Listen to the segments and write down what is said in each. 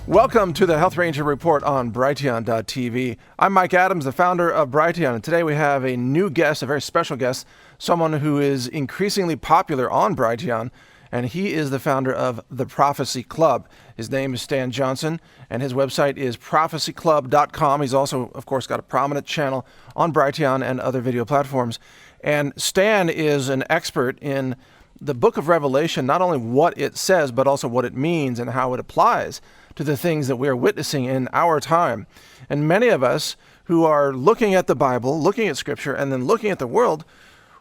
Welcome to the Health Ranger Report on Brighteon.tv. I'm Mike Adams, the founder of Brighteon, and today we have a new guest, a very special guest, someone who is increasingly popular on Brighteon, and he is the founder of the Prophecy Club. His name is Stan Johnson, and his website is prophecyclub.com. He's also, of course, got a prominent channel on Brighteon and other video platforms. And Stan is an expert in the book of Revelation, not only what it says, but also what it means and how it applies to the things that we are witnessing in our time. And many of us who are looking at the Bible, looking at Scripture, and then looking at the world,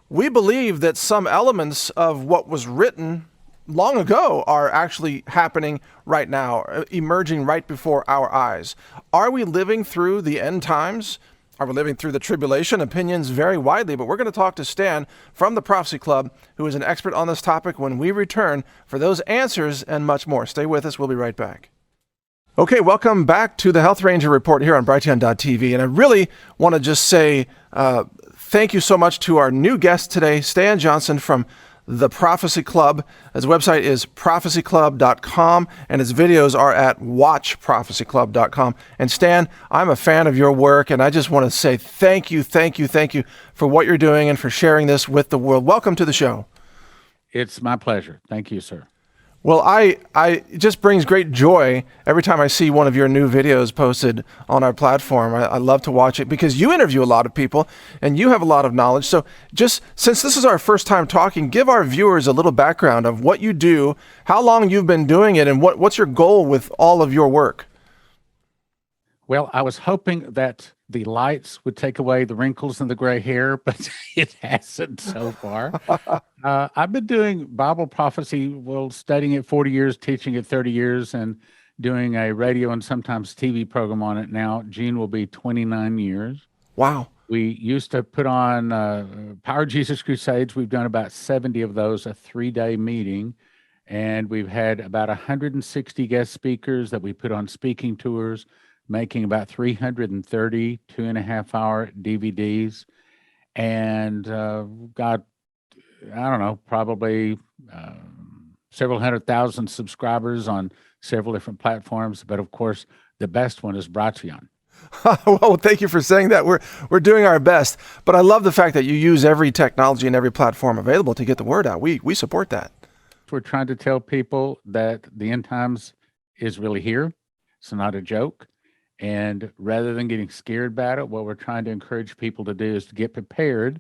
we believe that some elements of what was written long ago are actually happening right now, emerging right before our eyes. Are we living through the end times? Are we living through the tribulation? Opinions vary widely, but we're going to talk to Stan from the Prophecy Club, who is an expert on this topic, when we return for those answers and much more. Stay with us. We'll be right back. Okay, welcome back to the Health Ranger Report here on Brighteon.tv. And I really want to just say thank you so much to our new guest today, Stan Johnson from the Prophecy Club. His website is prophecyclub.com, and his videos are at watchprophecyclub.com. And Stan, I'm a fan of your work, and I just want to say thank you for what you're doing and for sharing this with the world. Welcome to the show. It's my pleasure. Thank you, sir. Well, it just brings great joy every time I see one of your new videos posted on our platform. I love to watch it because you interview a lot of people and you have a lot of knowledge. So just since this is our first time talking, give our viewers a little background of what you do, how long you've been doing it, and what's your goal with all of your work. Well, I was hoping that the lights would take away the wrinkles and the gray hair, but it hasn't so far. I've been doing Bible prophecy, studying it 40 years, teaching it 30 years, and doing a radio and sometimes TV program on it now. June will be 29 years. Wow. We used to put on Power Jesus Crusades. We've done about 70 of those, a 3-day meeting. And we've had about 160 guest speakers that we put on speaking tours, making about 330 2.5-hour DVDs, and got, I don't know, probably several 100,000 subscribers on several different platforms. But of course, the best one is Brighteon. Well, thank you for saying that. We're doing our best, but I love the fact that you use every technology and every platform available to get the word out. We support that. We're trying to tell people that the end times is really here. It's not a joke. And rather than getting scared about it, what we're trying to encourage people to do is to get prepared.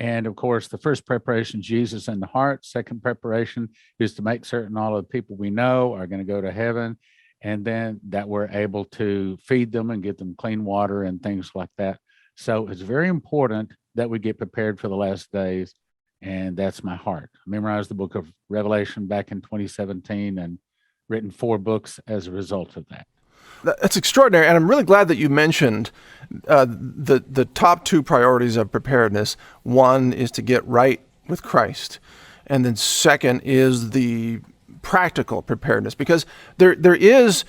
And of course, the first preparation, Jesus in the heart. Second preparation is to make certain all of the people we know are going to go to heaven. And then that we're able to feed them and get them clean water and things like that. So it's very important that we get prepared for the last days. And that's my heart. I memorized the book of Revelation back in 2017 and written 4 books as a result of that. That's extraordinary, and I'm really glad that you mentioned the top 2 priorities of preparedness. One is to get right with Christ, and then second is the practical preparedness, because there is,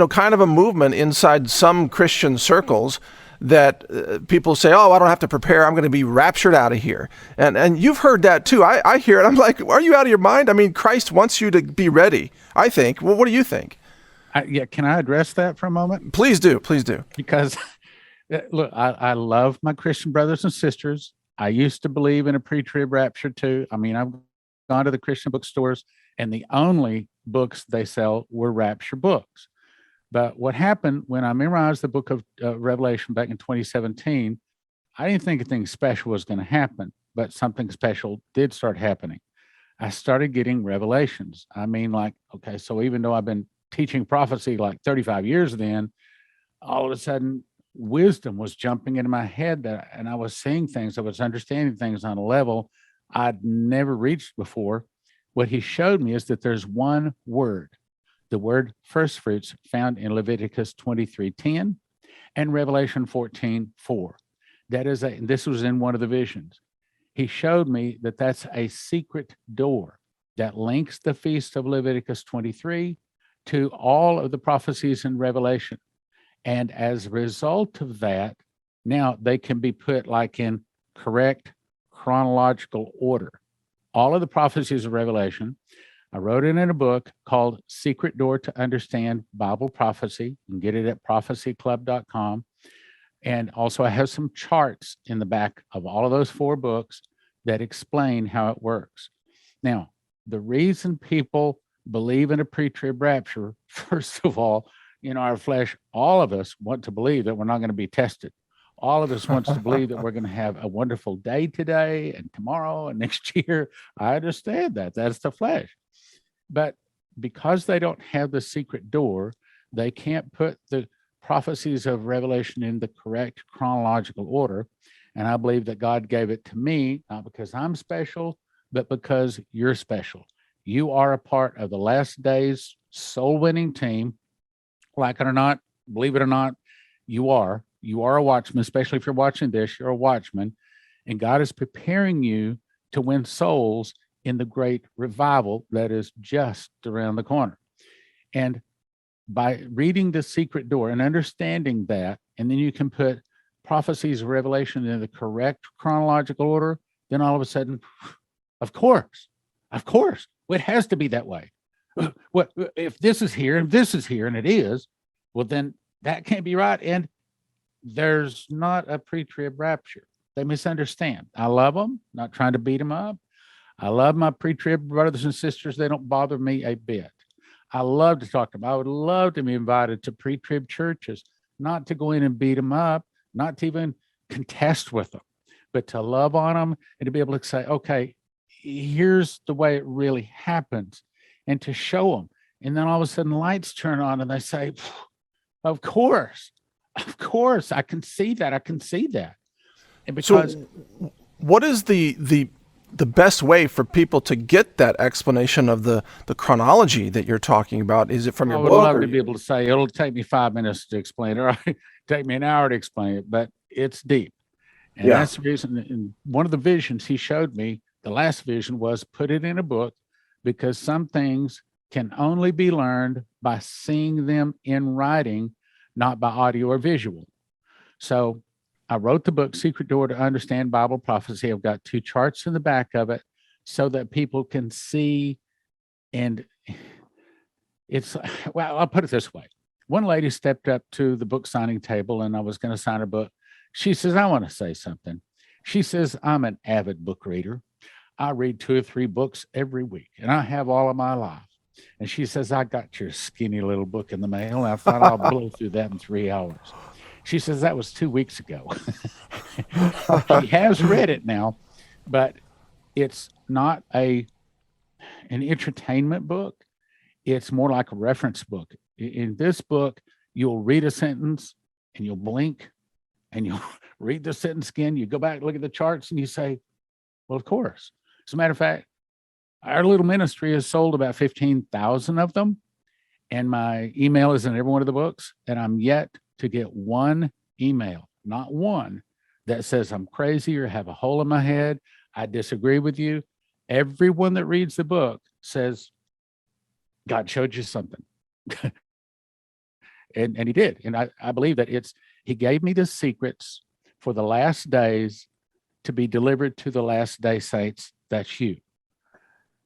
kind of a movement inside some Christian circles that people say, "Oh, I don't have to prepare. I'm going to be raptured out of here." And you've heard that too. I hear it. I'm like, are you out of your mind? I mean, Christ wants you to be ready, I think. Well, what do you think? Can I address that for a moment? Please do. Because, look, I love my Christian brothers and sisters. I used to believe in a pre-trib rapture too. I mean, I've gone to the Christian bookstores, and the only books they sell were rapture books. But what happened when I memorized the book of Revelation back in 2017, I didn't think anything special was going to happen, but something special did start happening. I started getting revelations. I mean, like, okay, so even though I've been teaching prophecy like 35 years then, all of a sudden wisdom was jumping into my head, and I was seeing things, I was understanding things on a level I'd never reached before. What he showed me is that there's one word, the word first fruits, found in Leviticus 23:10 and Revelation 14:4. This was in one of the visions. He showed me that that's a secret door that links the feast of Leviticus 23 to all of the prophecies in Revelation. And as a result of that, now they can be put like in correct chronological order. All of the prophecies of Revelation, I wrote it in a book called Secret Door to Understand Bible Prophecy. You can get it at prophecyclub.com. And also, I have some charts in the back of all of those 4 books that explain how it works. Now, the reason people believe in a pre-trib rapture, first of all, in our flesh, all of us want to believe that we're not going to be tested. All of us wants to believe that we're going to have a wonderful day today and tomorrow and next year. I understand that. That's the flesh. But because they don't have the secret door, they can't put the prophecies of Revelation in the correct chronological order. And I believe that God gave it to me, not because I'm special, but because you're special. You are a part of the last days soul winning team. Like it or not, believe it or not, you are a watchman, especially if you're watching this, you're a watchman. And God is preparing you to win souls in the great revival that is just around the corner. And by reading the secret door and understanding that, and then you can put prophecies of Revelation in the correct chronological order, then all of a sudden, of course, it has to be that way. What if this is here and this is here and it is, well, then that can't be right. And there's not a pre-trib rapture. They misunderstand. I love them, not trying to beat them up. I love my pre-trib brothers and sisters. They don't bother me a bit. I love to talk to them. I would love to be invited to pre-trib churches, not to go in and beat them up, not to even contest with them, but to love on them and to be able to say, okay, here's the way it really happens, and to show them. And then all of a sudden lights turn on and they say, of course, I can see that. And because what is the best way for people to get that explanation of the chronology that you're talking about? Is it from your book? I would love to be able to say it'll take me 5 minutes to explain it, or take me an hour to explain it, but it's deep. And that's the reason. And one of the visions he showed me, the last vision, was put it in a book, because some things can only be learned by seeing them in writing, not by audio or visual. So I wrote the book, Secret Door to Understand Bible Prophecy. I've got 2 charts in the back of it so that people can see. And it's, well, I'll put it this way. One lady stepped up to the book signing table and I was going to sign her book. She says, I want to say something. She says, I'm an avid book reader. I read 2 or 3 books every week, and I have all of my life. And she says, I got your skinny little book in the mail, and I thought I'll blow through that in 3 hours. She says, that was 2 weeks ago. She has read it now, but it's not an entertainment book. It's more like a reference book. In this book, you'll read a sentence and you'll blink and you'll read the sentence again. You go back, look at the charts, and you say, well, of course. As a matter of fact, our little ministry has sold about 15,000 of them. And my email is in every one of the books. And I'm yet to get one email, not one, that says I'm crazy or have a hole in my head. I disagree with you. Everyone that reads the book says, God showed you something. and he did. And I believe that he gave me the secrets for the last days to be delivered to the last day saints. That's you.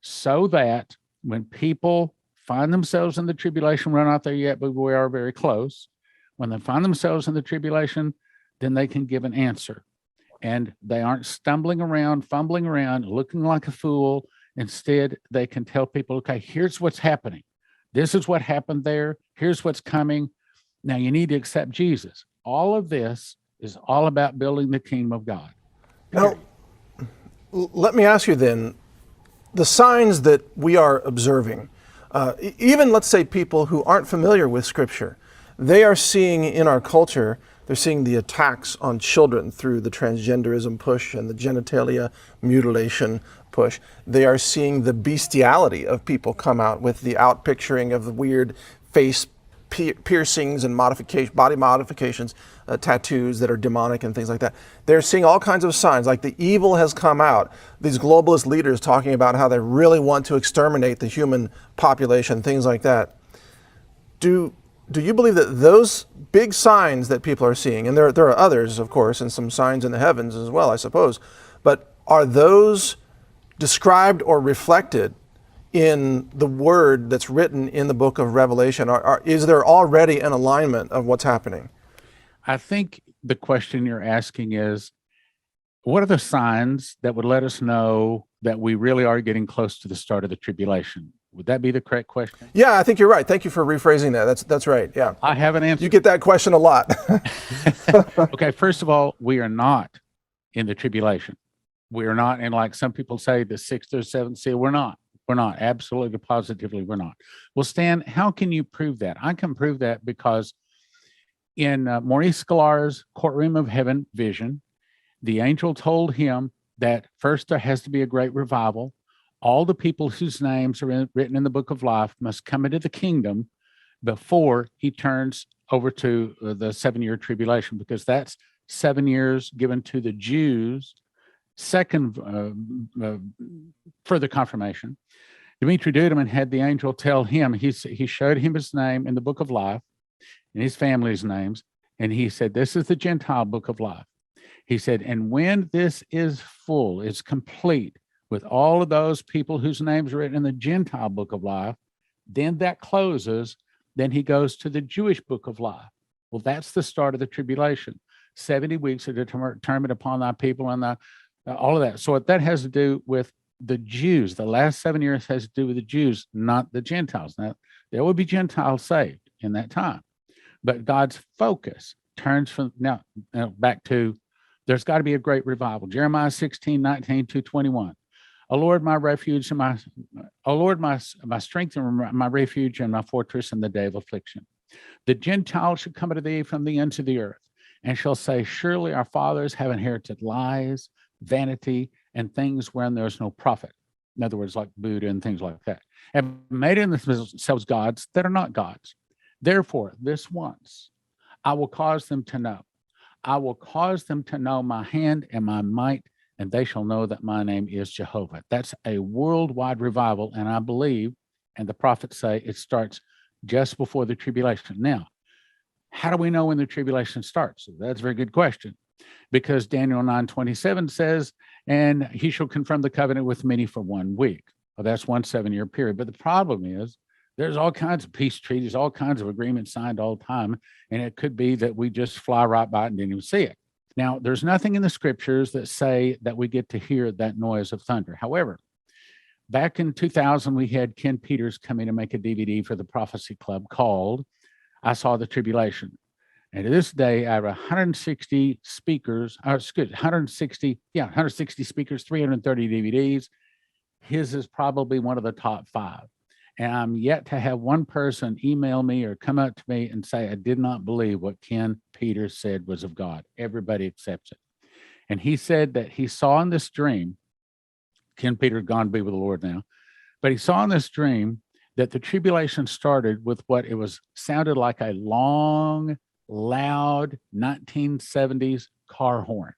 So that when people find themselves in the tribulation, we're not there yet, but we are very close. When they find themselves in the tribulation, then they can give an answer. And they aren't stumbling around, fumbling around, looking like a fool. Instead, they can tell people, okay, here's what's happening. This is what happened there. Here's what's coming. Now you need to accept Jesus. All of this is all about building the kingdom of God. Now, let me ask you then, the signs that we are observing, even let's say people who aren't familiar with Scripture, they are seeing in our culture, they're seeing the attacks on children through the transgenderism push and the genitalia mutilation push. They are seeing the bestiality of people come out with the outpicturing of the weird face piercings and body modifications, tattoos that are demonic and things like that. They're seeing all kinds of signs, like the evil has come out. These globalist leaders talking about how they really want to exterminate the human population, things like that. Do you believe that those big signs that people are seeing, and there are others, of course, and some signs in the heavens as well, I suppose, but are those described or reflected in the word that's written in the book of Revelation? Is there already an alignment of what's happening? I think the question you're asking is, what are the signs that would let us know that we really are getting close to the start of the tribulation? Would that be the correct question? Yeah, I think you're right. Thank you for rephrasing that. That's right. Yeah. I have an answer. You get that question a lot. Okay, first of all, we are not in the tribulation. We are not in, like some people say, the sixth or seventh seal. We're not. We're not. Absolutely, positively, we're not. Well, Stan, how can you prove that? I can prove that because in Maurice Sklar's Courtroom of Heaven vision, the angel told him that first there has to be a great revival. All the people whose names are written in the book of life must come into the kingdom before he turns over to the 7-year tribulation, because that's 7 years given to the Jews. Second, further confirmation. Dimitri Duduman had the angel tell him, he showed him his name in the book of life and his family's names. And he said, this is the Gentile book of life. He said, and when this is full, it's complete with all of those people whose names are written in the Gentile book of life, then that closes. Then he goes to the Jewish book of life. Well, that's the start of the tribulation. 70 weeks are determined upon thy people and all of that. So what that has to do with the Jews, the last 7 years has to do with the Jews, not the Gentiles. Now, there will be Gentiles saved in that time. But God's focus turns from now back to, there's got to be a great revival. Jeremiah 16:19-21. O Lord, my refuge and my strength and my refuge and my fortress in the day of affliction. The Gentiles shall come unto thee from the ends of the earth, and shall say, surely our fathers have inherited lies, vanity, and things wherein there is no profit. In other words, like Buddha and things like that, have made in themselves gods that are not gods. Therefore, this once I will cause them to know. I will cause them to know my hand and my might, and they shall know that my name is Jehovah. That's a worldwide revival, and I believe, and the prophets say, it starts just before the tribulation. Now, how do we know when the tribulation starts? That's a very good question, because Daniel 9:27 says, and he shall confirm the covenant with many for 1 week. Well, that's 1 7-year period. But the problem is, there's all kinds of peace treaties, all kinds of agreements signed all the time, and it could be that we just fly right by it and didn't even see it. Now, there's nothing in the scriptures that say that we get to hear that noise of thunder. However, back in 2000, we had Ken Peters come in and make a DVD for the Prophecy Club called I Saw the Tribulation. And to this day, I have 160 speakers, 160 speakers, 330 DVDs. His is probably one of the top 5. And I'm yet to have one person email me or come up to me and say, I did not believe what Ken Peters said was of God. Everybody accepts it. And he said that he saw in this dream, Ken Peters gone to be with the Lord now, but he saw in this dream that the tribulation started with what it was sounded like a long, loud 1970s car horn.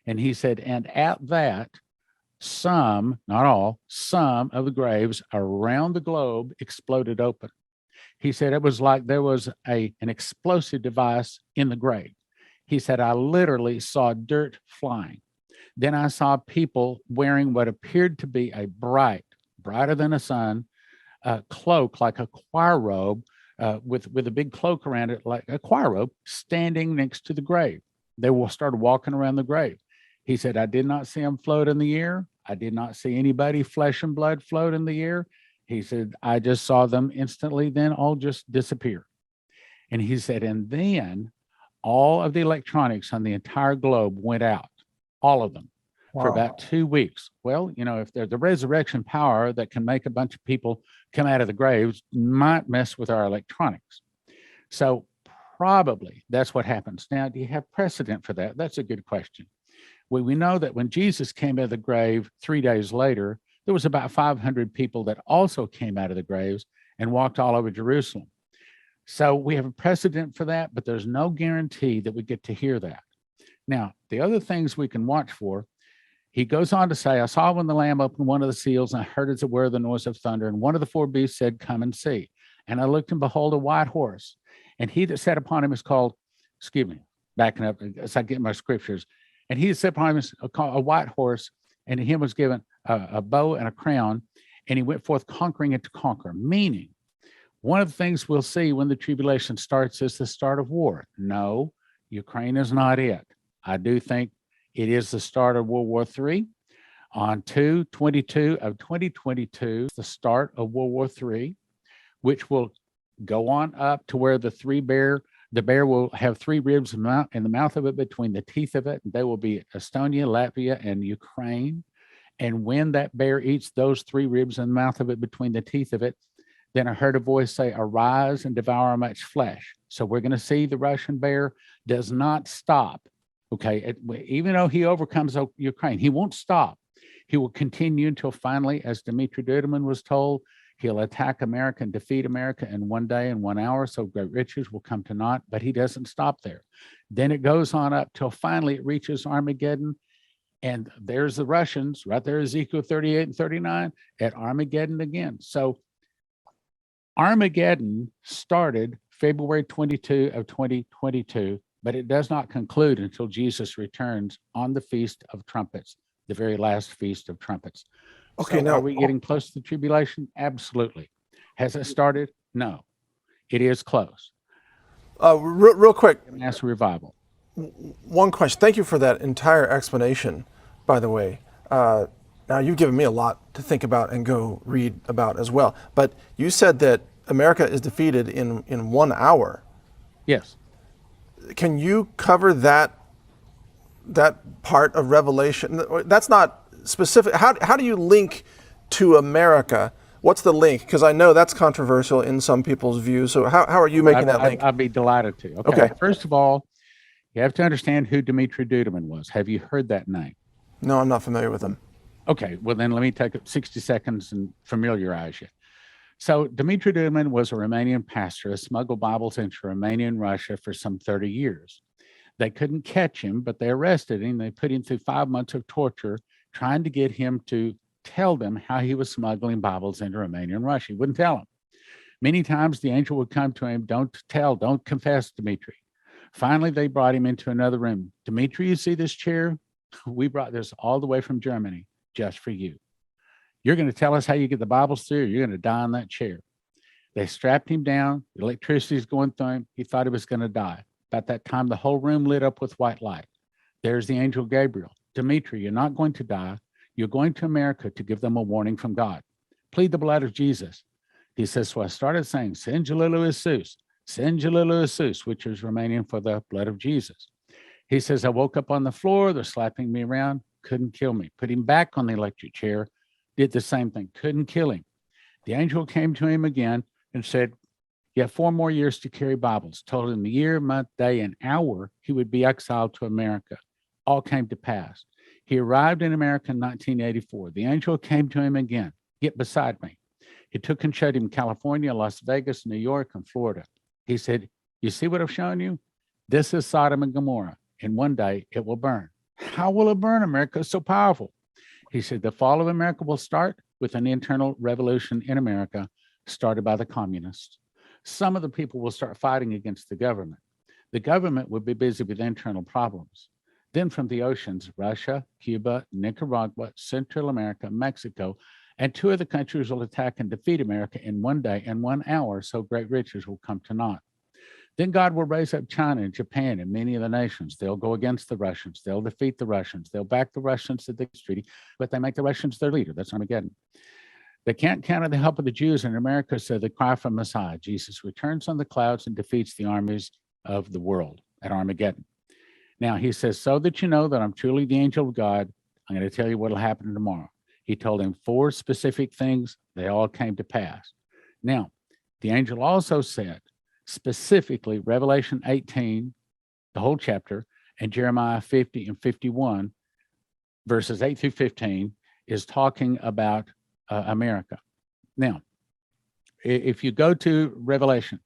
And he said, and at that, some, not all, some of the graves around the globe exploded open. He said it was like there was an explosive device in the grave. He said, I literally saw dirt flying. Then I saw people wearing what appeared to be a brighter than a sun, cloak, like a choir robe, with a big cloak around it, like a choir robe, standing next to the grave. They started walking around the grave. He said, I did not see them float in the air. I did not see anybody, flesh and blood, float in the air. He said, I just saw them instantly, then all just disappear. And he said, and then all of the electronics on the entire globe went out, all of them, for about 2 weeks. Well, if there's the resurrection power that can make a bunch of people come out of the graves, might mess with our electronics. So probably that's what happens. Now, do you have precedent for that? That's a good question. We know that when Jesus came out of the grave 3 days later, there was about 500 people that also came out of the graves and walked all over Jerusalem. So we have a precedent for that, but there's no guarantee that we get to hear that. Now, the other things we can watch for, he goes on to say, I saw when the Lamb opened one of the seals, and I heard as it were the noise of thunder, and one of the 4 beasts said, come and see. And I looked, and behold, a white horse. And he that sat upon him is called, backing up as I get my scriptures, and he that sat upon him is called a white horse, and to him was given a bow and a crown, and he went forth conquering and to conquer, meaning one of the things we'll see when the tribulation starts is the start of war. No, Ukraine is not it. I do think it is the start of World War III. On 2/22 of 2022, the start of World War III, which will go on up to where the bear will have three ribs in the mouth of it, between the teeth of it. They will be Estonia, Latvia, and Ukraine. And when that bear eats those three ribs in the mouth of it, between the teeth of it, then I heard a voice say, "Arise and devour much flesh." So we're going to see the Russian bear does not stop. Okay. Even though he overcomes Ukraine, he won't stop. He will continue until finally, as Dmitry Duduman was told, he'll attack America and defeat America in 1 day and 1 hour. So great riches will come to naught, but he doesn't stop there. Then it goes on up till finally it reaches Armageddon. And there's the Russians right there, Ezekiel 38 and 39 at Armageddon again. So Armageddon started February 22 of 2022, but it does not conclude until Jesus returns on the Feast of Trumpets, the very last Feast of Trumpets. Okay, so now are we getting close to the tribulation? Absolutely. Has it started? No. It is close. Real quick, Mass revival. one question. Thank you for that entire explanation, by the way. Now, you've given me a lot to think about and go read about as well. But you said that America is defeated in 1 hour. Yes. Can you cover that part of Revelation? That's not specific. How do you link to America? What's the link? Because I know that's controversial in some people's views. So how are you making that link? I'd be delighted to. Okay. First of all, you have to understand who Dmitry Duduman was. Have you heard that name? No, I'm not familiar with him. Okay, well then let me take 60 seconds and familiarize you. So Dmitry Duduman was a Romanian pastor who smuggled Bibles into Romania and Russia for some 30 years. They couldn't catch him, but they arrested him. They put him through 5 months of torture, trying to get him to tell them how he was smuggling Bibles into Romania and Russia. He wouldn't tell them. Many times the angel would come to him, don't confess, Dmitry. Finally, they brought him into another room. Dmitry, you see this chair? We brought this all the way from Germany just for you. You're going to tell us how you get the Bibles through, or you're going to die in that chair. They strapped him down. The electricity's going through him. He thought he was going to die. About that time, the whole room lit up with white light. There's the angel Gabriel. Dmitry, you're not going to die. You're going to America to give them a warning from God. Plead the blood of Jesus. He says, so I started saying, Singulalu Isus, Singulalu Isus, which is Romanian for the blood of Jesus. He says, I woke up on the floor. They're slapping me around. Couldn't kill me. Put him back on the electric chair. Did the same thing. Couldn't kill him. The angel came to him again and said, you have 4 more years to carry Bibles. Told him the year, month, day, and hour he would be exiled to America. All came to pass. He arrived in America in 1984. The angel came to him again. Get beside me. He took and showed him California, Las Vegas, New York, and Florida. He said, you see what I've shown you? This is Sodom and Gomorrah. In 1 day, it will burn. How will it burn? America is so powerful. He said, the fall of America will start with an internal revolution in America started by the communists. Some of the people will start fighting against the government. The government will be busy with internal problems. Then from the oceans, Russia, Cuba, Nicaragua, Central America, Mexico, and 2 other countries will attack and defeat America in 1 day and 1 hour, so great riches will come to naught. Then God will raise up China and Japan and many of the nations. They'll go against the Russians. They'll defeat the Russians. They'll back the Russians at the treaty, but they make the Russians their leader. That's Armageddon. They can't count on the help of the Jews in America, so they cry for Messiah. Jesus returns on the clouds and defeats the armies of the world at Armageddon. Now, he says, so that you know that I'm truly the angel of God, I'm going to tell you what will happen tomorrow. He told him 4 specific things. They all came to pass. Now, the angel also said, specifically Revelation 18, the whole chapter, and Jeremiah 50 and 51, verses 8 through 15, is talking about America. Now, if you go to Revelation,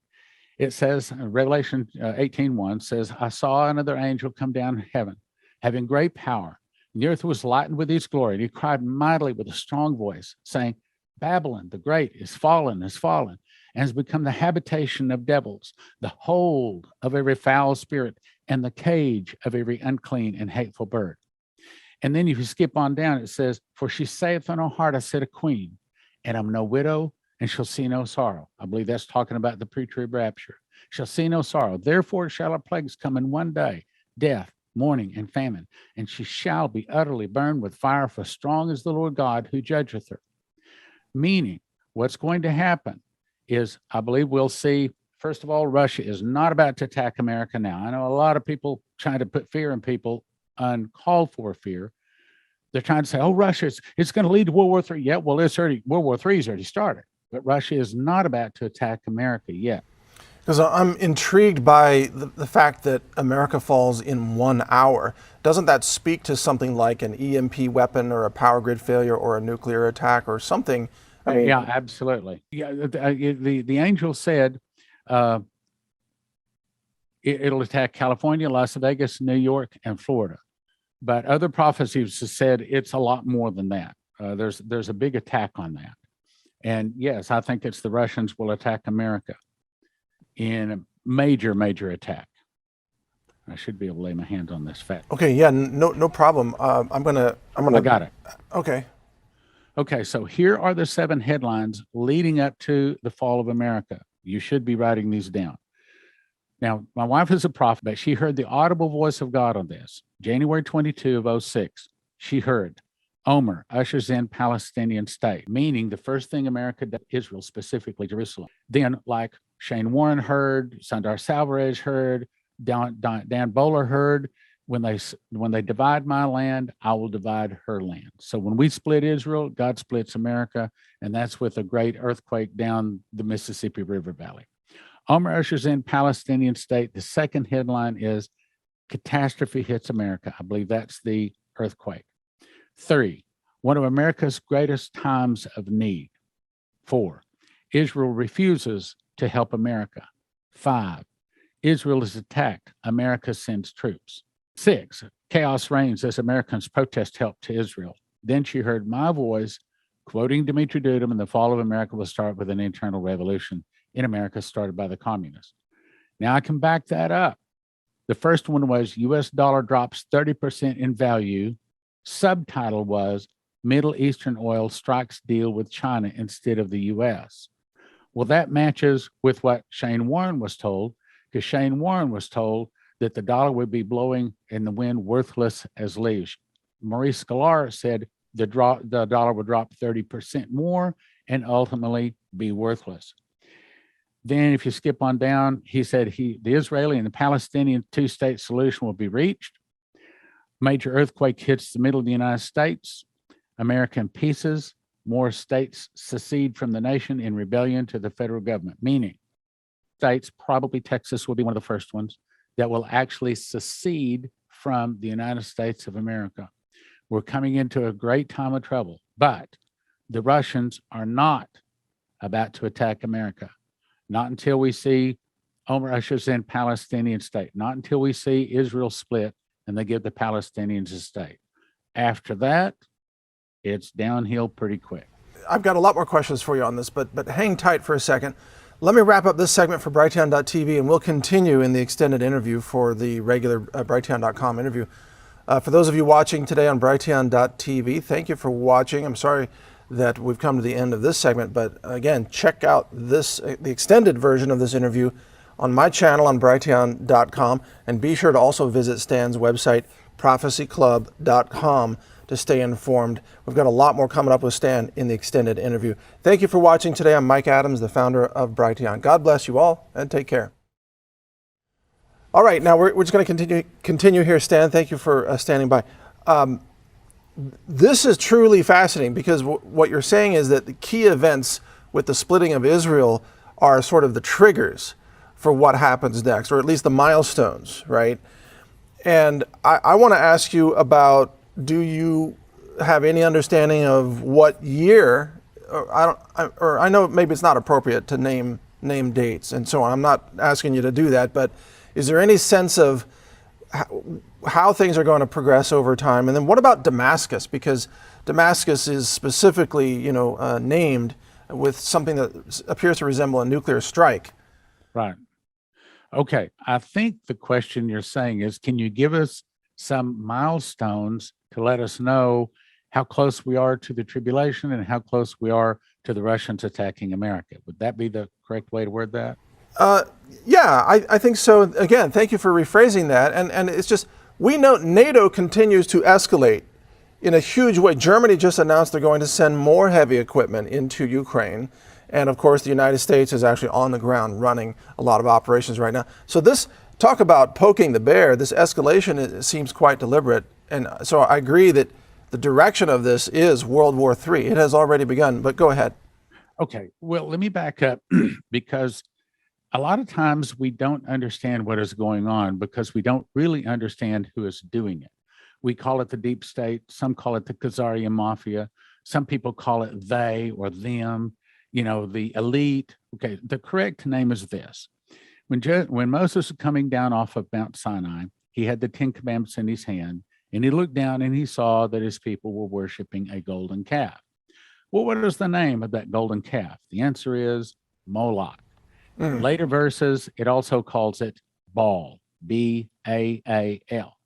it says, Revelation 18:1 says, I saw another angel come down from heaven, having great power. And the earth was lightened with his glory. And he cried mightily with a strong voice, saying, Babylon the great is fallen, and has become the habitation of devils, the hold of every foul spirit, and the cage of every unclean and hateful bird. And then if you skip on down, it says, for she saith in her heart, I sit a queen, and I'm no widow, and shall see no sorrow. I believe that's talking about the pre-trib rapture. Shall see no sorrow. Therefore shall our plagues come in one day, death, mourning, and famine, and she shall be utterly burned with fire, for strong is the Lord God who judgeth her. Meaning, what's going to happen is, I believe we'll see, first of all, Russia is not about to attack America now. I know a lot of people trying to put fear in people, uncalled for fear. They're trying to say, oh, Russia, it's going to lead to World War III. Yeah, well, World War III has already started, but Russia is not about to attack America yet. Because I'm intrigued by the fact that America falls in 1 hour. Doesn't that speak to something like an EMP weapon or a power grid failure or a nuclear attack or something? I mean, yeah, absolutely. Yeah, the angel said it'll attack California, Las Vegas, New York, and Florida. But other prophecies have said it's a lot more than that. There's a big attack on that. And yes, I think it's the Russians will attack America in a major, major attack. I should be able to lay my hands on this fact. Okay, yeah, no problem. I'm gonna. I got it. Okay. Okay, so here are the 7 headlines leading up to the fall of America. You should be writing these down. Now, my wife is a prophet, but she heard the audible voice of God on this. January 22 of 06, she heard, Omer ushers in Palestinian state, meaning the first thing America did, Israel, specifically Jerusalem. Then, like Shane Warren heard, Sundar Salvarez heard, Dan Bowler heard, when they divide my land, I will divide her land. So when we split Israel, God splits America, and that's with a great earthquake down the Mississippi River Valley. Omer ushers in Palestinian state. The second headline is catastrophe hits America. I believe that's the earthquake. 3, one of America's greatest times of need. 4, Israel refuses to help America. 5, Israel is attacked. America sends troops. 6, chaos reigns as Americans protest help to Israel. Then she heard my voice quoting Dimitri Dudum, and the fall of America will start with an internal revolution in America started by the communists. Now I can back that up. The first one was US dollar drops 30% in value. Subtitle was Middle Eastern oil strikes deal with China instead of the US. Well, that matches with what Shane Warren was told, because Shane Warren was told that the dollar would be blowing in the wind, worthless as leaves. Maurice Sklar said the dollar would drop 30% more and ultimately be worthless. Then if you skip on down, he said the Israeli and the Palestinian 2-state solution will be reached. Major earthquake hits the middle of the United States. America in pieces. More states secede from the nation in rebellion to the federal government, meaning states, probably Texas will be one of the first ones, that will actually secede from the United States of America. We're coming into a great time of trouble, but the Russians are not about to attack America. Not until we see Omer ushers in Palestinian state. Not until we see Israel split and they give the Palestinians a state. After that, it's downhill pretty quick. I've got a lot more questions for you on this, but hang tight for a second. Let me wrap up this segment for Brighteon.tv, and we'll continue in the extended interview for the regular Brighteon.com interview. For those of you watching today on Brighteon.tv, thank you for watching. I'm sorry that we've come to the end of this segment, but again, check out the extended version of this interview on my channel on Brighteon.com, and be sure to also visit Stan's website, prophecyclub.com, to stay informed. We've got a lot more coming up with Stan in the extended interview. Thank you for watching today. I'm Mike Adams, the founder of Brighteon. God bless you all, and take care. All right, now we're just going to continue here, Stan. Thank you for standing by. This is truly fascinating, because what you're saying is that the key events with the splitting of Israel are sort of the triggers for what happens next, or at least the milestones, right? And I want to ask you about, do you have any understanding of what year, or I know maybe it's not appropriate to name dates and so on. I'm not asking you to do that, but is there any sense of how things are going to progress over time? And then what about Damascus? Because Damascus is specifically, named with something that appears to resemble a nuclear strike. Right. Okay. I think the question you're saying is, can you give us some milestones to let us know how close we are to the tribulation and how close we are to the Russians attacking America. Would that be the correct way to word that? Yeah, I think so. Again, thank you for rephrasing that. And it's just, we know NATO continues to escalate in a huge way. Germany just announced they're going to send more heavy equipment into Ukraine. And of course, the United States is actually on the ground running a lot of operations right now. So this, talk about poking the bear, this escalation, it seems quite deliberate. And so I agree that the direction of this is World War III. It has already begun, but go ahead. Okay, well, let me back up because a lot of times we don't understand what is going on because we don't really understand who is doing it. We call it the deep state. Some call it the Khazarian mafia. Some people call it they or them, the elite. Okay, the correct name is this. When Moses was coming down off of Mount Sinai, he had the 10 Commandments in his hand, and he looked down and he saw that his people were worshiping a golden calf. Well, what is the name of that golden calf? The answer is Moloch. Later verses, it also calls it Baal, Baal.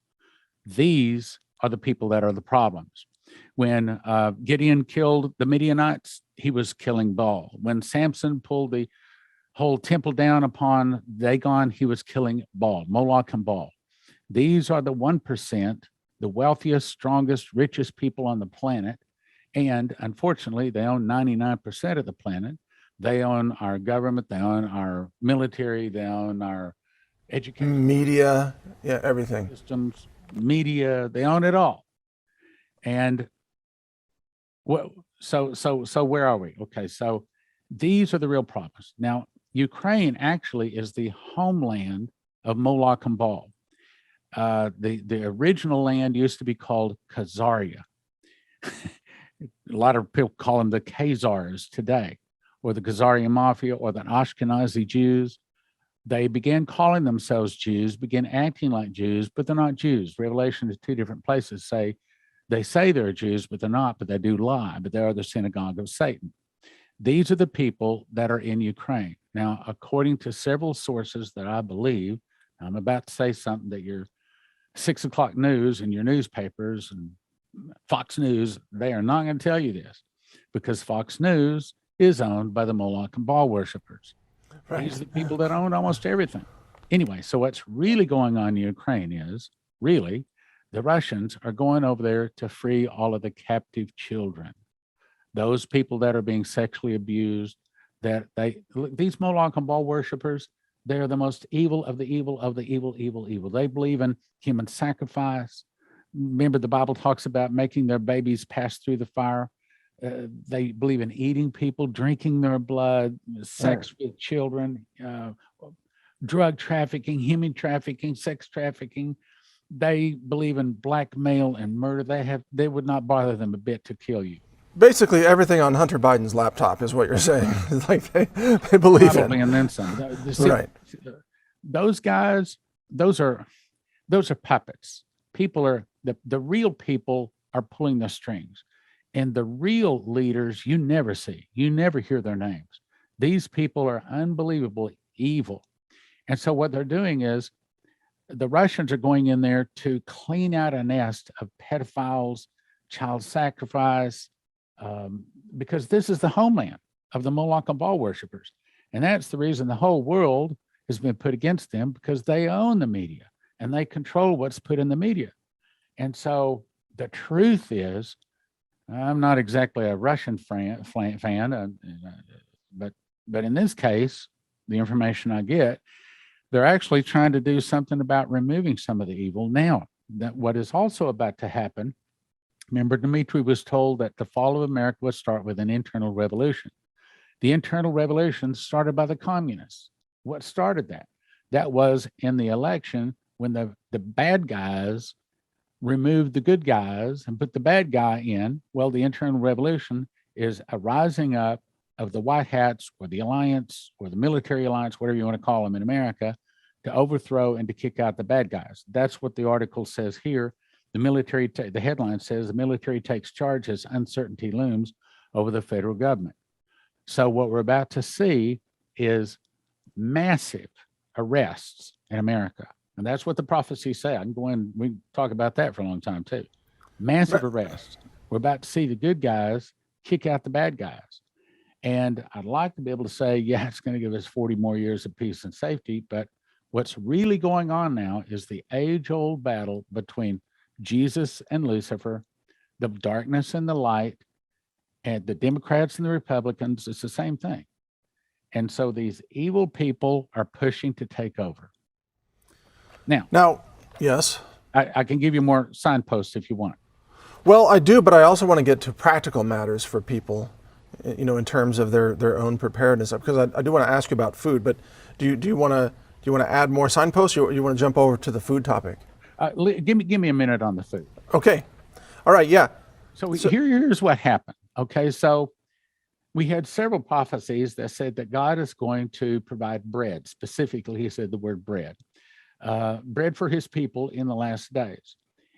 These are the people that are the problems. When Gideon killed the Midianites, he was killing Baal. When Samson pulled the whole temple down upon Dagon, he was killing Baal, Moloch and Baal. These are the 1%, the wealthiest, strongest, richest people on the planet. And unfortunately, they own 99% of the planet. They own our government, they own our military, they own our education, media, yeah, everything. Systems, media, they own it all. And so where are we? Okay, so these are the real problems. Now, Ukraine actually is the homeland of Moloch and Baal. The original land used to be called Khazaria. A lot of people call them the Khazars today, or the Khazarian Mafia, or the Ashkenazi Jews. They began calling themselves Jews, began acting like Jews, but they're not Jews. Revelation is 2 different places they say they're Jews, but they're not, but they do lie, but they are the synagogue of Satan. These are the people that are in Ukraine. Now, according to several sources that I believe, I'm about to say something that your 6 o'clock news and your newspapers and Fox News, they are not going to tell you this because Fox News is owned by the Moloch and Baal worshipers. Right. These are the people that own almost everything. Anyway, so what's really going on in Ukraine is really the Russians are going over there to free all of the captive children, those people that are being sexually abused, these Moloch and Baal worshipers, they're the most evil of the evil of the evil. They believe in human sacrifice. Remember, the Bible talks about making their babies pass through the fire. They believe in eating people, drinking their blood, sex with children, drug trafficking, human trafficking, sex trafficking. They believe in blackmail and murder. They would not bother them a bit to kill you. Basically, everything on Hunter Biden's laptop is what you're saying. It's like they believe Probably, it. And then some. Right. Those guys, those are puppets. People are the real people are pulling the strings, and the real leaders you never see. You never hear their names. These people are unbelievably evil, and so what they're doing is the Russians are going in there to clean out a nest of pedophiles, child sacrifice. Because this is the homeland of the Moloch and Baal worshipers. And that's the reason the whole world has been put against them, because they own the media and they control what's put in the media. And so the truth is, I'm not exactly a Russian fan, but in this case, the information I get, they're actually trying to do something about removing some of the evil. Now, that what is also about to happen, remember, Dmitry was told that the fall of America would start with an internal revolution. The internal revolution started by the communists. What started that? That was in the election when the bad guys removed the good guys and put the bad guy in. Well, the internal revolution is a rising up of the white hats or the alliance or the military alliance, whatever you want to call them in America, to overthrow and to kick out the bad guys. That's what the article says here. The military, the headline says, the military takes charge as uncertainty looms over the federal government. So what we're about to see is massive arrests in America. And that's what the prophecies say. I can go in, we can talk about that for a long time too. Massive arrests. We're about to see the good guys kick out the bad guys. And I'd like to be able to say, yeah, it's going to give us 40 more years of peace and safety. But what's really going on now is the age-old battle between Jesus and Lucifer, the darkness and the light, and the Democrats and the Republicans. It's the same thing. And so these evil people are pushing to take over. Now, yes. I can give you more signposts if you want. Well, I do, but I also want to get to practical matters for people, in terms of their own preparedness. Because I do want to ask you about food, but do you want to add more signposts, or you want to jump over to the food topic? Give me a minute on the food. Okay. All right. Yeah. So here's what happened. Okay. So we had several prophecies that said that God is going to provide bread. Specifically, he said the word bread. Bread for his people in the last days.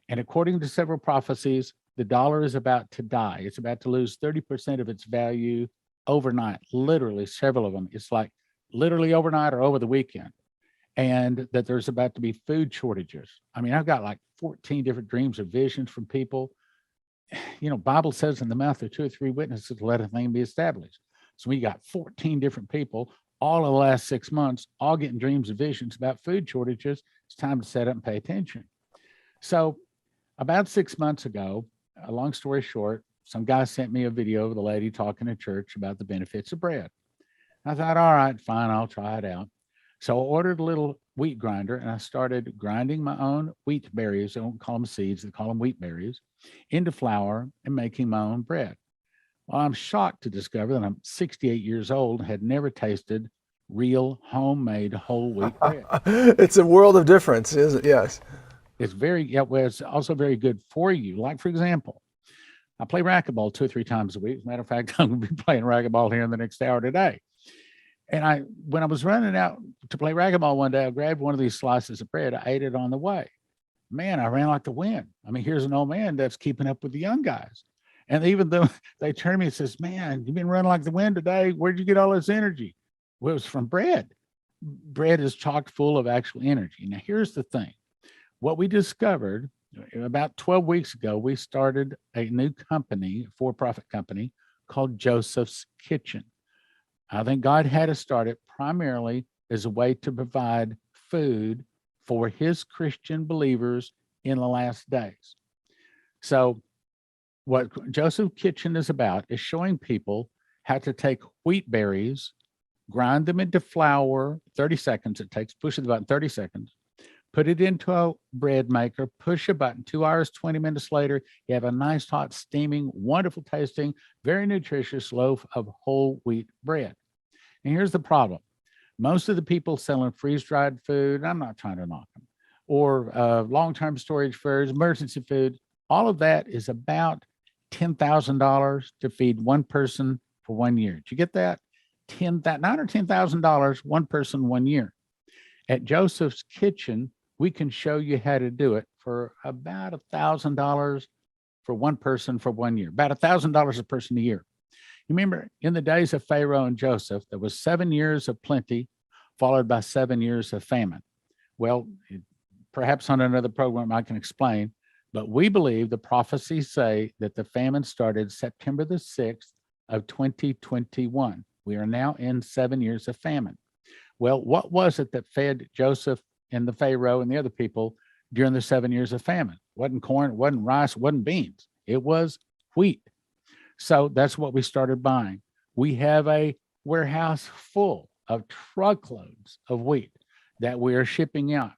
And according to several prophecies, the dollar is about to die. It's about to lose 30% of its value overnight, literally several of them. It's like literally overnight or over the weekend. And that there's about to be food shortages. I mean, I've got like 14 different dreams or visions from people. Bible says in the mouth of 2 or 3 witnesses, let a thing be established. So we got 14 different people all of the last 6 months, all getting dreams and visions about food shortages. It's time to set up and pay attention. So about 6 months ago, a long story short, some guy sent me a video of the lady talking at church about the benefits of bread. I thought, all right, fine, I'll try it out. So I ordered a little wheat grinder, and I started grinding my own wheat berries. They don't call them seeds, they call them wheat berries, into flour and making my own bread. Well, I'm shocked to discover that I'm 68 years old and had never tasted real homemade whole wheat bread. It's a world of difference, isn't it? Yes. It's it's also very good for you. Like, for example, I play racquetball 2 or 3 times a week. As a matter of fact, I'm going to be playing racquetball here in the next hour today. And when I was running out to play racquetball one day, I grabbed one of these slices of bread. I ate it on the way. Man, I ran like the wind. I mean, here's an old man that's keeping up with the young guys. And even though they turn to me and says, man, you've been running like the wind today. Where'd you get all this energy? Well, it was from bread. Bread is chock full of actual energy. Now, here's the thing. What we discovered about 12 weeks ago, we started a new company, for-profit company called Joseph's Kitchen. I think God had us start it primarily as a way to provide food for his Christian believers in the last days. So what Joseph Kitchen is about is showing people how to take wheat berries, grind them into flour, 30 seconds it takes, push the button 30 seconds, put it into a bread maker, push a button, 2 hours, 20 minutes later, you have a nice, hot, steaming, wonderful tasting, very nutritious loaf of whole wheat bread. And here's the problem. Most of the people selling freeze-dried food, I'm not trying to knock them, or long-term storage foods, emergency food, all of that is about $10,000 to feed one person for 1 year. Did you get that? $9,000 or $10,000, one person 1 year. At Joseph's Kitchen, we can show you how to do it for about $1,000 for one person for 1 year, about $1,000 a person a year. You remember in the days of Pharaoh and Joseph, there was 7 years of plenty followed by 7 years of famine. Well, perhaps on another program I can explain, but we believe the prophecies say that the famine started September the 6th of 2021. We are now in 7 years of famine. Well, what was it that fed Joseph and the Pharaoh and the other people during the 7 years of famine? It wasn't corn, it wasn't rice, it wasn't beans. It was wheat. So that's what we started buying. We have a warehouse full of truckloads of wheat that we are shipping out.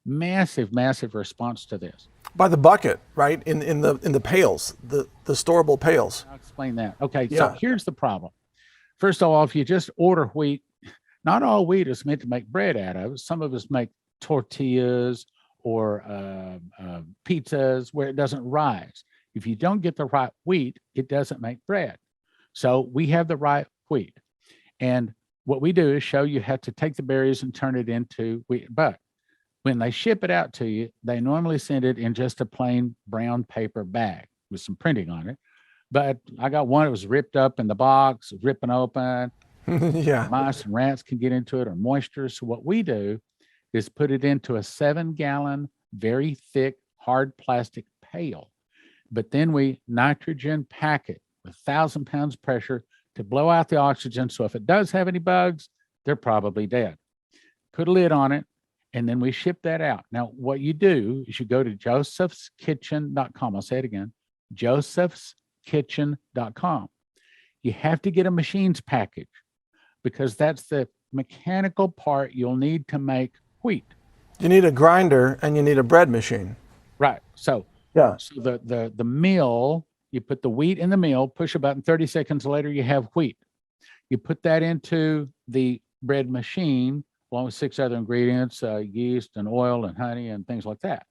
Massive, massive response to this. By the bucket, right? In the pails, the storable pails. I'll explain that. Okay, Yeah. So here's the problem. First of all, if you just order wheat, not all wheat is meant to make bread out of. Some of us make tortillas or pizzas where it doesn't rise. If you don't get the right wheat, it doesn't make bread. So we have the right wheat. And what we do is show you how to take the berries and turn it into wheat. But when they ship it out to you, they normally send it in just a plain brown paper bag with some printing on it. But I got one that was ripped up in the box, ripping open. Yeah. Mice and rats can get into it, or moisture. So what we do is put it into a 7-gallon, very thick, hard plastic pail. but then we nitrogen pack it with 1,000 pounds pressure to blow out the oxygen. So if it does have any bugs, they're probably dead. Put a lid on it, and then we ship that out. Now, what you do is you go to josephskitchen.com. I'll say it again, josephskitchen.com. You have to get a machines package because that's the mechanical part you'll need to make wheat. You need a grinder and you need a bread machine. Right. So the mill, you put the wheat in the mill, push a button, 30 seconds later, you have wheat. You put that into the bread machine along with 6 other ingredients, yeast and oil and honey and things like that.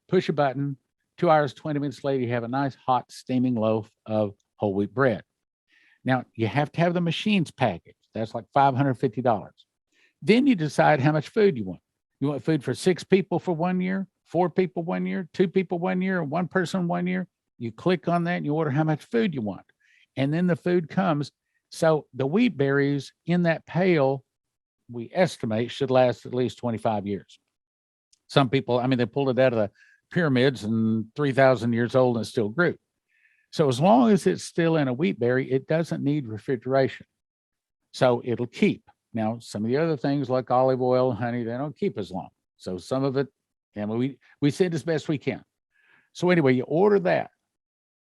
Push a button, 2 hours, 20 minutes later, you have a nice hot steaming loaf of whole wheat bread. Now, you have to have the machines package. That's like $550. Then you decide how much food you want. You want food for 6 people for 1 year, 4 people 1 year, 2 people 1 year, 1 person 1 year. You click on that and you order how much food you want. And then the food comes. So the wheat berries in that pail, we estimate, should last at least 25 years. Some people, I mean, they pulled it out of the pyramids and 3,000 years old and it still grew. So as long as it's still in a wheat berry, it doesn't need refrigeration. So it'll keep. Now, some of the other things like olive oil and honey, they don't keep as long. So some of it, and we say it as best we can. So anyway, you order that.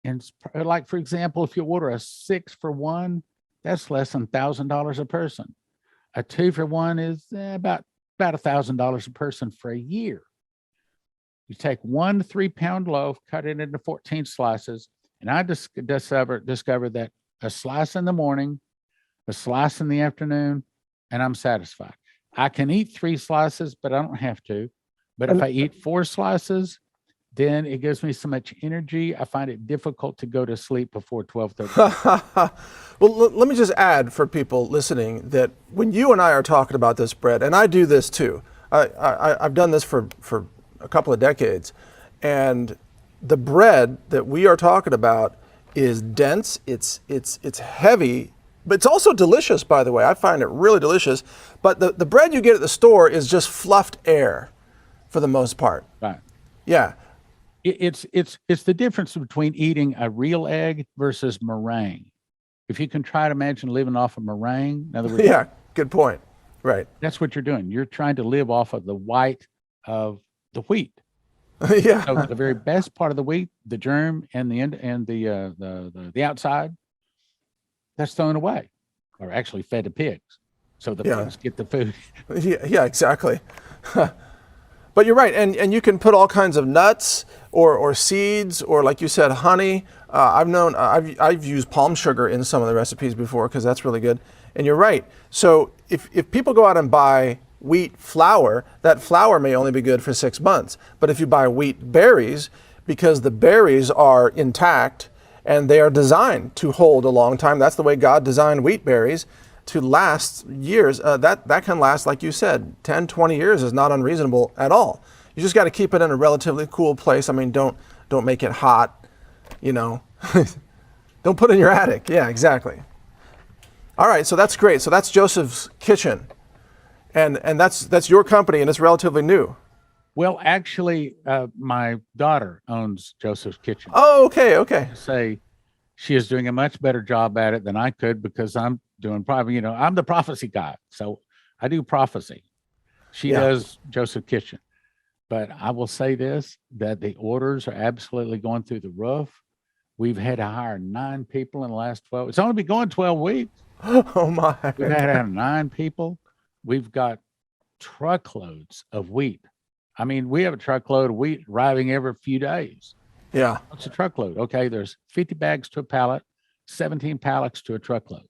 And like, for example, if you order a 6 for 1, that's less than $1,000 a person. A 2 for 1 is about $1,000 a person for a year. You take 1 3-pound loaf, cut it into 14 slices, and I discovered that a slice in the morning, a slice in the afternoon, and I'm satisfied. I can eat 3 slices, but I don't have to. But if I eat 4 slices, then it gives me so much energy. I find it difficult to go to sleep before 12:30. Well, let me just add for people listening that when you and I are talking about this bread, and I do this too, I've done this for a couple of decades, and the bread that we are talking about is dense. It's heavy, but it's also delicious, by the way. I find it really delicious. But the bread you get at the store is just fluffed air for the most part. Right. Yeah. It's the difference between eating a real egg versus meringue. If you can try to imagine living off of meringue, in other words, yeah, good point. Right. That's what you're doing. You're trying to live off of the white of the wheat. Yeah. So the very best part of the wheat, the germ and the outside, that's thrown away, or actually fed to pigs. So the pigs get the food. Yeah, exactly. But you're right, and you can put all kinds of nuts or seeds or, like you said, honey. I've used palm sugar in some of the recipes before because that's really good. And you're right. So if people go out and buy wheat flour, that flour may only be good for 6 months. But if you buy wheat berries, because the berries are intact and they are designed to hold a long time, that's the way God designed wheat berries, to last years. That can last, like you said, 10, 20 years is not unreasonable at all. You just got to keep it in a relatively cool place. I mean, don't make it hot, don't put it in your attic. Yeah, exactly. All right, so that's great. So that's Joseph's Kitchen. And that's your company, and it's relatively new. Well, actually, my daughter owns Joseph's Kitchen. Oh, okay. Say she is doing a much better job at it than I could because I'm doing probably, I'm the prophecy guy. So I do prophecy. She does Joseph Kitchen. But I will say this, that the orders are absolutely going through the roof. We've had to hire 9 people in the last 12. It's only been going 12 weeks. Oh, my. We've had to have 9 people. We've got truckloads of wheat. I mean, we have a truckload of wheat arriving every few days. Yeah. What's a truckload? Okay, there's 50 bags to a pallet, 17 pallets to a truckload,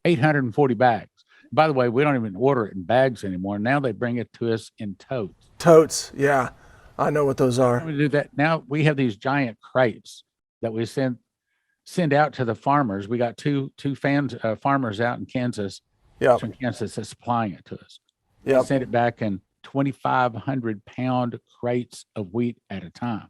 840 bags. By the way, we don't even order it in bags anymore. Now they bring it to us in totes. Totes, yeah. I know what those are. We do that. Now we have these giant crates that we send out to the farmers. We got two farmers out in Kansas. Yeah. From Kansas that's supplying it to us. Yeah. Send it back in 2,500 pound crates of wheat at a time.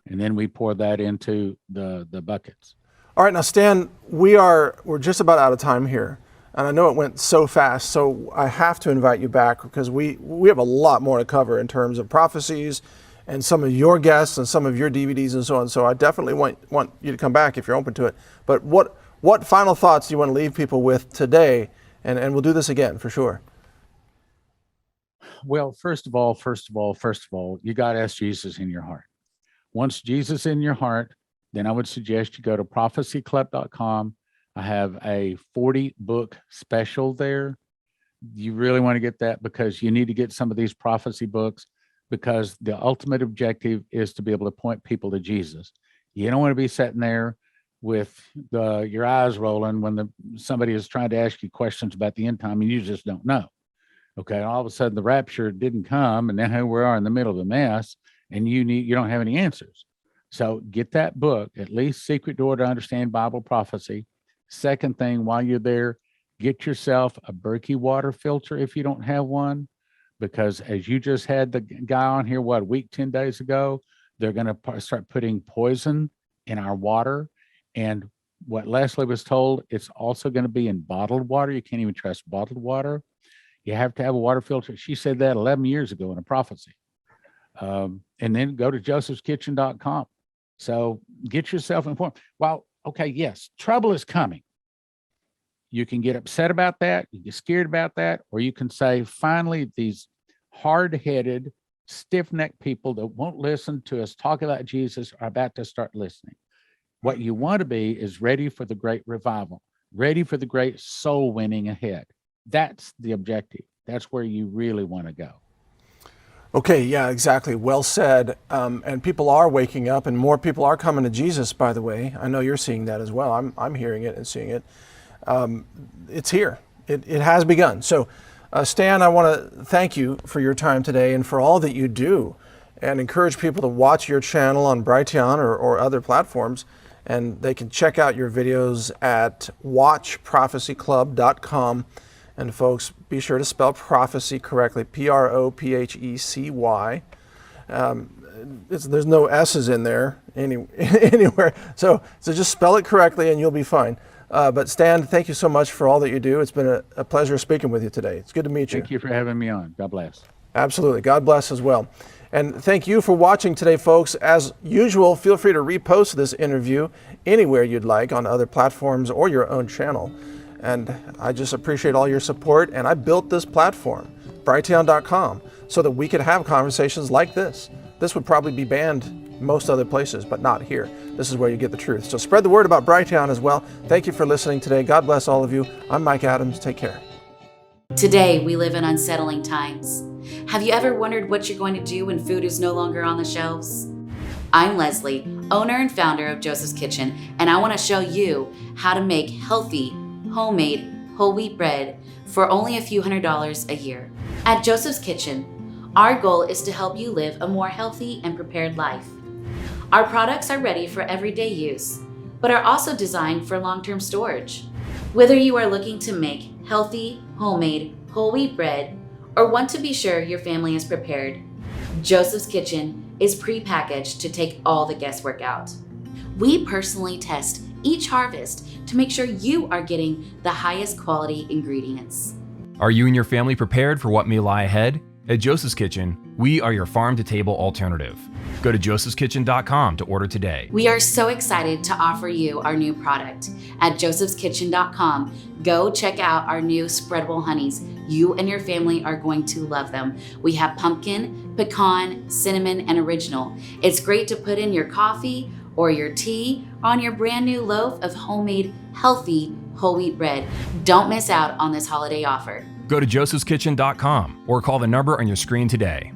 And then we pour that into the buckets. All right, now Stan, we're just about out of time here. And I know it went so fast, so I have to invite you back because we have a lot more to cover in terms of prophecies and some of your guests and some of your DVDs and so on. So I definitely want you to come back if you're open to it. But what final thoughts do you want to leave people with today? And we'll do this again for sure. Well, first of all, you got to ask Jesus in your heart. Once Jesus in your heart, then I would suggest you go to prophecyclub.com. I have a 40-book special there. You really want to get that because you need to get some of these prophecy books, because the ultimate objective is to be able to point people to Jesus. You don't want to be sitting there with your eyes rolling when somebody is trying to ask you questions about the end time and you just don't know. Okay, and all of a sudden the rapture didn't come, and then here we are in the middle of the mess, and you don't have any answers. So get that book, at least Secret Door to Understand Bible Prophecy. Second thing, while you're there, get yourself a Berkey water filter if you don't have one, because as you just had the guy on here, a week, 10 days ago, they're going to start putting poison in our water. And what Leslie was told, it's also going to be in bottled water. You can't even trust bottled water. You have to have a water filter. She said that 11 years ago in a prophecy. And then go to josephskitchen.com. So get yourself informed. Well, okay, yes, trouble is coming. You can get upset about that. You get scared about that. Or you can say, finally, these hard-headed, stiff-necked people that won't listen to us talk about Jesus are about to start listening. What you want to be is ready for the great revival, ready for the great soul winning ahead. That's the objective. That's where you really want to go. Okay, yeah, exactly. Well said. And people are waking up, and more people are coming to Jesus, by the way. I know you're seeing that as well. I'm hearing it and seeing it. It's here. It has begun. So, Stan, I want to thank you for your time today and for all that you do, and encourage people to watch your channel on Brighteon or other platforms. And they can check out your videos at watchprophecyclub.com. And folks, be sure to spell prophecy correctly, Prophecy. There's no S's in there anywhere. So just spell it correctly and you'll be fine. But Stan, thank you so much for all that you do. It's been a pleasure speaking with you today. It's good to meet you. Thank you for having me on. God bless. Absolutely. God bless as well. And thank you for watching today, folks. As usual, feel free to repost this interview anywhere you'd like on other platforms or your own channel. And I just appreciate all your support. And I built this platform, Brighteon.com, so that we could have conversations like this. This would probably be banned most other places, but not here. This is where you get the truth. So spread the word about Brighteon as well. Thank you for listening today. God bless all of you. I'm Mike Adams. Take care. Today, we live in unsettling times. Have you ever wondered what you're going to do when food is no longer on the shelves? I'm Leslie, owner and founder of Joseph's Kitchen, and I want to show you how to make healthy, homemade, whole wheat bread for only a few $100s a year. At Joseph's Kitchen, our goal is to help you live a more healthy and prepared life. Our products are ready for everyday use, but are also designed for long-term storage. Whether you are looking to make healthy, homemade, whole wheat bread, or want to be sure your family is prepared, Joseph's Kitchen is pre-packaged to take all the guesswork out. We personally test each harvest to make sure you are getting the highest quality ingredients. Are you and your family prepared for what may lie ahead? At Joseph's Kitchen, we are your farm-to-table alternative. Go to josephskitchen.com to order today. We are so excited to offer you our new product. At josephskitchen.com, go check out our new spreadable honeys. You and your family are going to love them. We have pumpkin, pecan, cinnamon, and original. It's great to put in your coffee or your tea on your brand new loaf of homemade, healthy, whole wheat bread. Don't miss out on this holiday offer. Go to josephskitchen.com or call the number on your screen today.